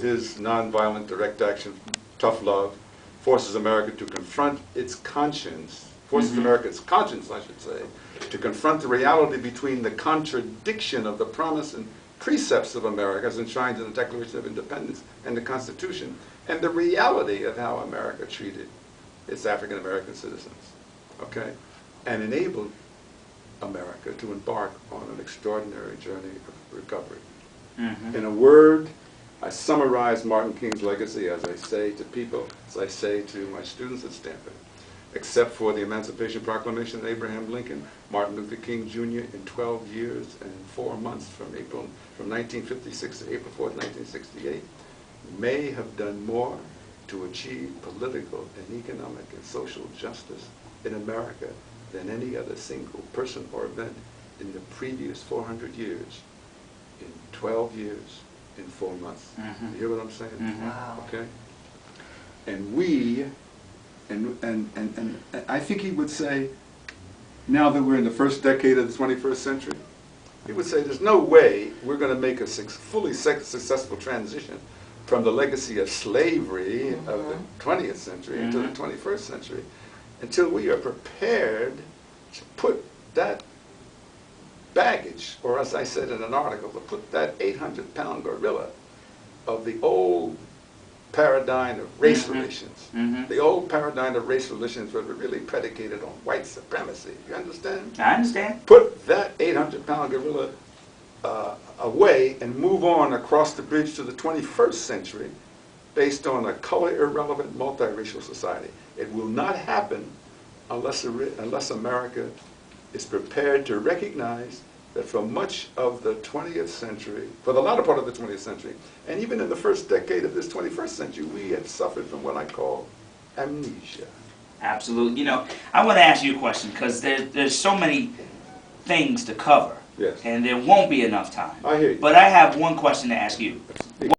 his nonviolent direct action, tough love, forces America to confront its conscience, forces America's conscience, I should say, to confront the reality between the contradiction of the promise and precepts of America as enshrined in the Declaration of Independence and the Constitution, and the reality of how America treated its African American citizens, okay, and enabled America to embark on an extraordinary journey of recovery. In a word, I summarize Martin King's legacy as I say to people, as I say to my students at Stanford. Except for the Emancipation Proclamation of Abraham Lincoln, Martin Luther King Jr. in 12 years and 4 months from 1956 to April 4th, 1968, may have done more to achieve political and economic and social justice in America than any other single person or event in the previous 400 years, in 12 years, in 4 months. You hear what I'm saying? Wow. Okay? And we, and I think he would say, now that we're in the first decade of the 21st century, he would say there's no way we're going to make a fully successful transition from the legacy of slavery of the 20th century into the 21st century until we are prepared to put that baggage, or as I said in an article, to put that 800-pound gorilla of the old paradigm of race relations. The old paradigm of race relations was really predicated on white supremacy. You understand? I understand. Put that 800-pound gorilla away and move on across the bridge to the 21st century based on a color-irrelevant multiracial society. It will not happen unless America is prepared to recognize that for much of the 20th century, for the latter part of the 20th century, and even in the first decade of this 21st century, we have suffered from what I call amnesia. Absolutely. You know, I want to ask you a question because there's so many things to cover. Yes. And there won't be enough time. I hear you. But I have one question to ask you.